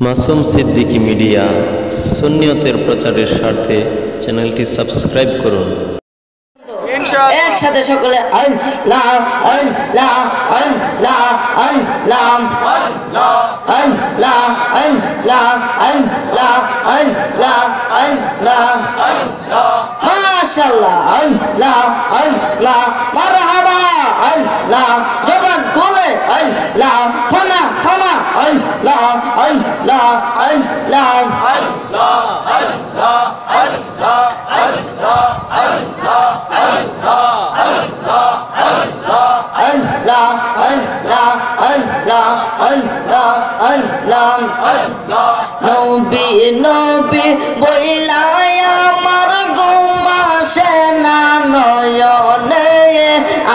Masum Siddiqui media সুন্নিয়তের প্রচারের স্বার্থে চ্যানেলটি সাবস্ক্রাইব করুন। একসাথে সকলে আল্লাহ আল্লাহ আল্লাহ আল্লাহ আল্লাহ আল্লাহ আল্লাহ আল্লাহ আল্লাহ মাশাআল্লাহ আল্লাহ আল্লাহ মারহাবা আল্লাহ জবান খুলে আল্লাহ ফানা ফানা আল্লাহ আল্লাহ আল্লাহ আল্লাহ আল্লাহ আল্লাহ আল্লাহ আল্লাহ Allah Allah Allah Allah Allah Allah Nobi Nobi boilay amar ঘুমাসে না নয়নে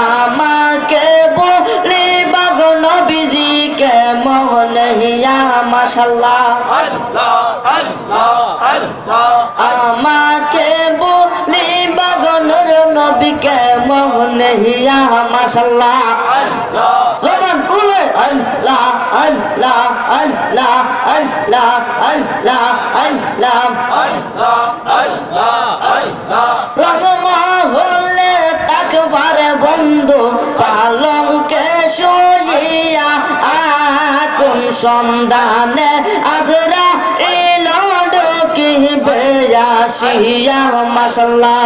আমাকে বলিবা গো নবীজিকে মনে ইয়া মাশাআল্লাহ আল্লাহ আল্লাহ আল্লাহ আমাকে বলিবা গো নূর নবীকে মনে ইয়া মাশাআল্লাহ আল্লাহ জবান খুলে আল্লাহ আল্লাহ আল্লাহ আল্লাহ আল্লাহ আল্লাহ আল্লাহ আল্লাহ আল্লাহ রংমহলে তাকবারে বন্ধু পালঙ্কে শুইয়া কোন সন্ধানে আজরাইল ঢুকিবে আসিয়া মাশাআল্লাহ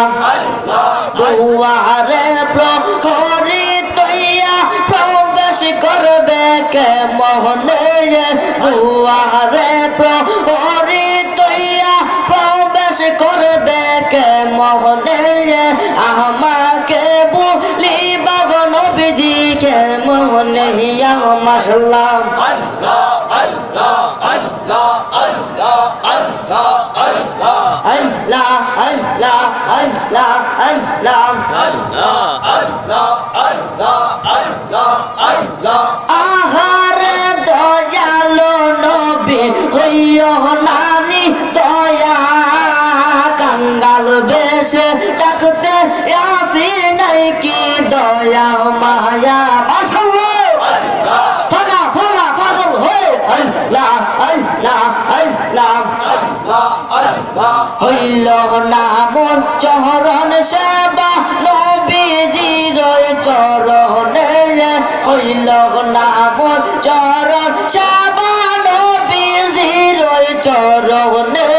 দুয়ারে প্রহরী তৈয়া প্রবেশ করবে কে মনে দুয়ারে প্রহরী তৈয়া প্রবেশ করবে কে মনে আমাকে বলিবা গো নবীজিকে মনে ইয়া মাশাআল্লাহ আল্লাহ আল্লাহ আল্লাহ আল্লাহ আল্লাহ আল্লাহ আল্লাহ আল্লাহ আল্লাহ আল্লাহ আল্লাহ আল্লাহ আল্লাহ আল্লাহ আহারে দয়ালো নবী হইও নানি দয়া কাঙ্গাল বেশে ডাকতে আসি নাই কি দয়া মায়া মাশাআল্লাহ ফানা ফানা ফাগল হয়ে আল্লাহ আল্লাহ আল্লাহ আল্লাহ আল্লাহ হইল না মোর চরণ সেবা নবীজির চরণে হইল না মোর চরণ সেবা নবীজির চরণে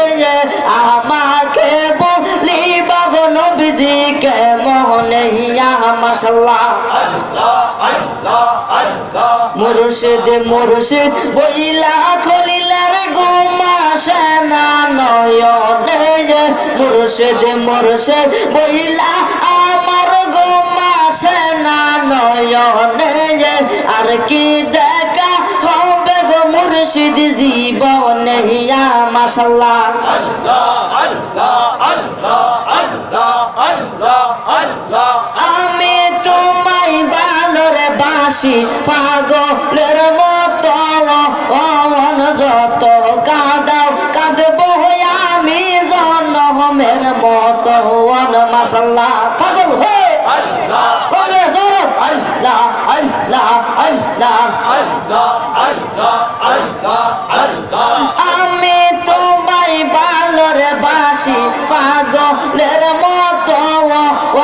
আমাকে বলিবা গো নবীজিকে মনে ইয়া মাশাআল্লাহ আল্লাহ আল্লাহ আল্লাহ মুর্শিদ মুর্শিদ বইলা খলিলার ঘুমাসে না নয়নে মুর্শিদ মুর্শিদ বইলা আমার ঘুমাসে না নয়নে আর কি দেখা হবে গো মুর্শিদ জীবনে ইয়া মাশাআল্লাহ আল্লাহ আল্লাহ আল্লাহ আল্লাহ আল্লাহ আল্লাহ আমি তোমায় ভালোরে বাসি পাগলের মতো অন যত কাঁদাও কাঁদবো আমি জনমের মতো অন মাশাআল্লাহ পাগল হয়ে আল্লাহ কবে জোর আল্লাহ আল্লাহ আল্লাহ আল্লাহ আল্লাহ আল্লাহ আল্লাহ আমি তোমায় ভালোরে বাসি পাগলের মতো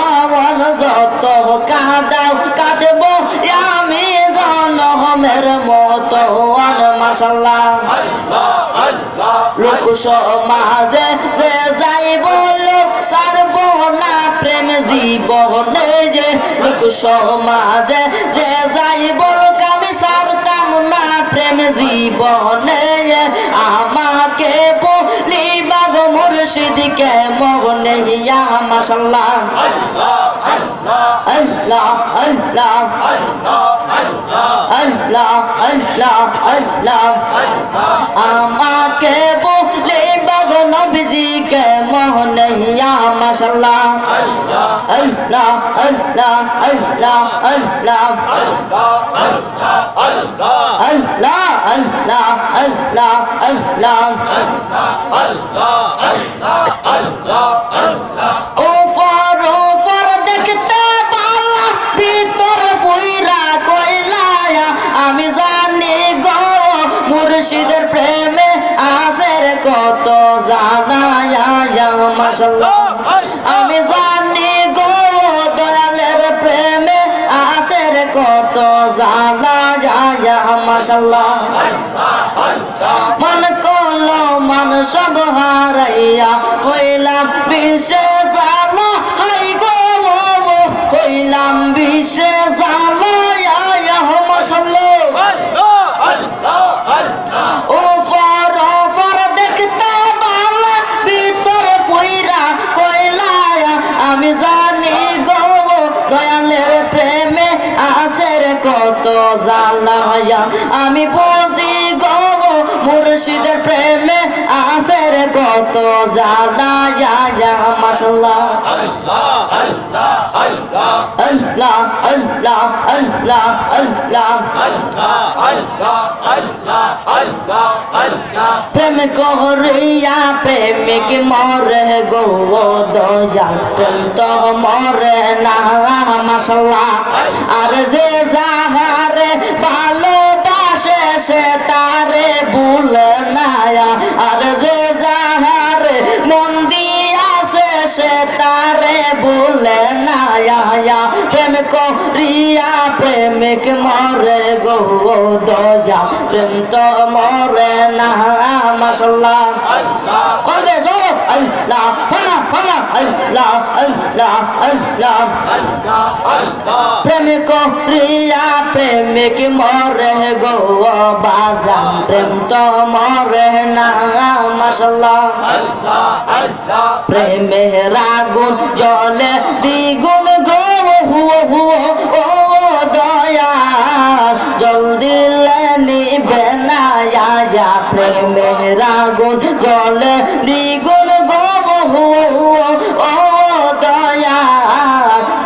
অন যত কাঁদাও কাঁদবো আমি জনমের মতো অন মাশাআল্লাহ লোক সমাজে যে যাইব লোক সারব না প্রেম জীবনে যে লোক সমাজে যে যাইব লোক আমি সারতাম না প্রেম জীবনে আমাকে বলিবা গো মুর্শিদকে মনে ইয়া মাশাআল্লাহ আল্লাহ আল্লাহ আল্লাহ আল্লাহ আল্লাহ আল্লাহ আল্লাহ আমাকে বলিবা গো নবীজিকে মনে ইয়া মাশাআল্লাহ আল্লাহ আল্লাহ আল্লাহ আল্লাহ আল্লাহ আল্লাহ আল্লাহ আল্লাহ আল্লাহ আল্লাহ ওফর ওফর দেখতে ভালো ভিতর ফুইরা কইলা আমি জানি গো মুর্শিদের প্রেমে কত জানা মাশাআল্লাহ আমি জানি গো দয়ালের প্রেমে আছে রে কত জানা মাশাআল্লাহ মন কলো মান সব হারাইয়া হইলাম বিষে জানা হাই গো হইলাম বিষে জানা মাশাআল্লাহ ও ফর দেখতে ভালো ভিতর ফুইরা কইলা আমি জানি গো দয়ালের প্রেমে আছে রে কত জানা আমি বুঝি গো মুর্শিদের প্রেমে আছে রে কত জানা মাশাআল্লাহ আল্লাহ আল্লাহ আল্লাহ আল্লাহ প্রেম করিয়া প্রেমিক মরে গো দয়াল প্রেম তো মরে না মাশাআল্লাহ আর যে যাহারে ভালোবাসে সে তারে ভুলে না আর যে যাহারে মন দিয়াছে সে তারে ভুলে না প্রেম করিয়া প্রেমিক মরে গো দয়া প্রেম তো মরে না মাশাআল্লাহ করবে জোর আল্লাহ ফানা ফানা আল্লাহ আল্লাহ আল্লাহ প্রেম করিয়া প্রেমিক মরে গো বাজান প্রেম তো মরে না মাশাআল্লাহ প্রেমের আগুন জ্বলে দ্বিগুণ গো ও দয়া জল দিলে নিবে না প্রেমের আগুন জ্বলে দ্বিগুণ গো ও দয়া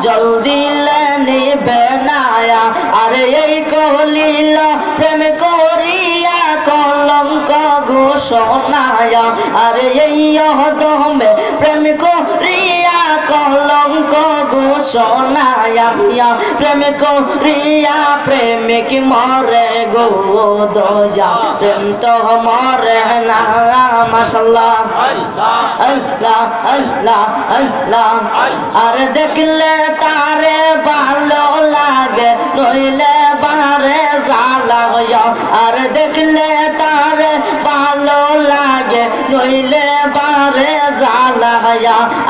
জল দিলে নিবে না আরে এই কলিল প্রেম করিয়া কলঙ্ক ঘোষণা আরে এই দমে প্রেম করিয়া কলঙ্ক ঘোষণা প্রেম করিয়া প্রেমিক মরে গো দয়া প্রেম তো মরে না মাশাআল্লাহ আল্লাহ আল্লাহ আল্লাহ আর দেখলে তারে ভালো লাগে নইলে বারে জ্বালা আর দেখলে তারে ভালো লাগে নইলে বারে জ্বালা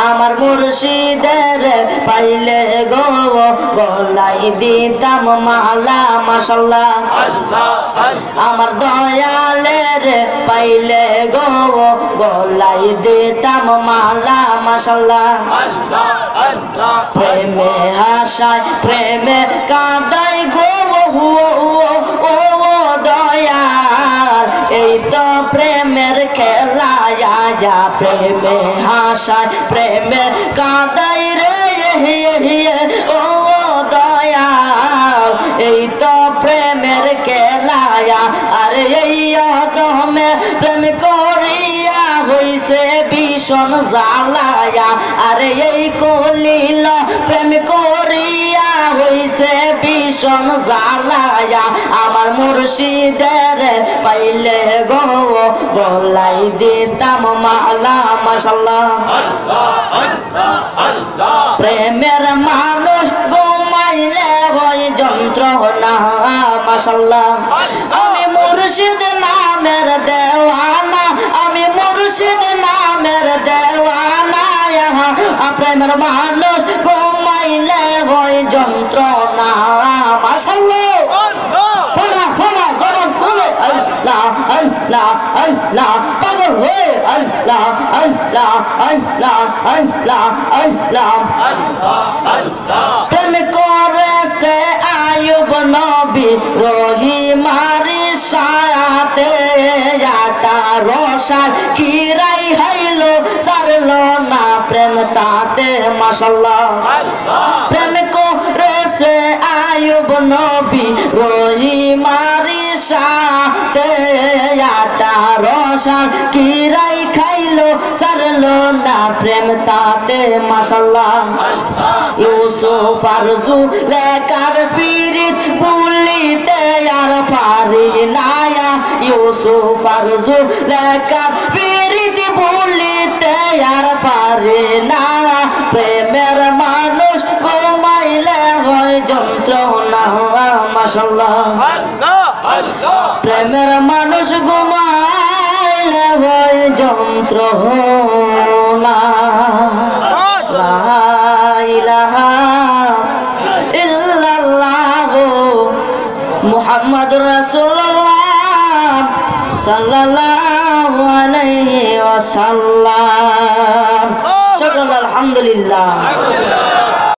আমার মুর্শিদের পাইলে গো গলাই দিতাম মালা মাশাআল্লাহ আমার দয়ালের পাইলে গো গলাই দিতাম মালা মাশাআল্লাহ প্রেমে হাসায় প্রেমে কাঁদাই গো ও দয়াল এই তো প্রেমের খেলা প্রেমে হাসায় প্রেমে কাঁদাই রে ও দয়াল এই তো প্রেমের খেলা আর এই দমে প্রেম করিয়া হইছে ভীষণ জ্বালায়া আর এই কলিল প্রেম করিয়া হইছে ভীষণ জ্বালায়া আমার মুর্শিদের পাইলে গো গলাই দিতাম মালা মাশাআল্লাহ প্রেমের মানুষ ঘুমাইলে হয় যন্ত্রণা মাশাআল্লাহ আমি মুর্শিদ নামের দেওয়ানা আমি মুর্শিদ নামের দেওয়ানা প্রেমের মানুষ ঘুমাইলে হয় যন্ত্রণা মাশাআল্লাহ ফোনা ফোনা জবান খুলে আল্লাহ আল্লাহ আল্লাহ পাগল হয়ে আল্লাহ আল্লাহ আল্লাহ আল্লাহ আল্লাহ প্রেম করেছে আয়ুব নবী রহিমারি সাথে 18 সাল কিরাই হাইলো সারলো না প্রেম তাতে মাশাআল্লাহ প্রেম করেছে আয়ুব নবী রহিমারি সাথে 18 রসাল কিরাই খাইলো সারলো না প্রেম তাতে মাশাআল্লাহ ইউসুফ আর জুলেখার পিরিত ভুলিতে আর পারি না ইউসুফ আর জুলেখার পিরিত ভুলিতে আর পারি না প্রেমের মানুষ ঘুমাইলে হয় যন্ত্রণা মাশাআল্লাহ প্রেমের মানুষ ঘুমাইলে হয় যন্ত্রণা লা ইলাহা ইল্লাল্লাহ মুহাম্মাদুর রাসূলুল্লাহ সাল্লাল্লাহু আলাইহি ওয়াসাল্লাম। শুকরান আলহামদুলিল্লাহ।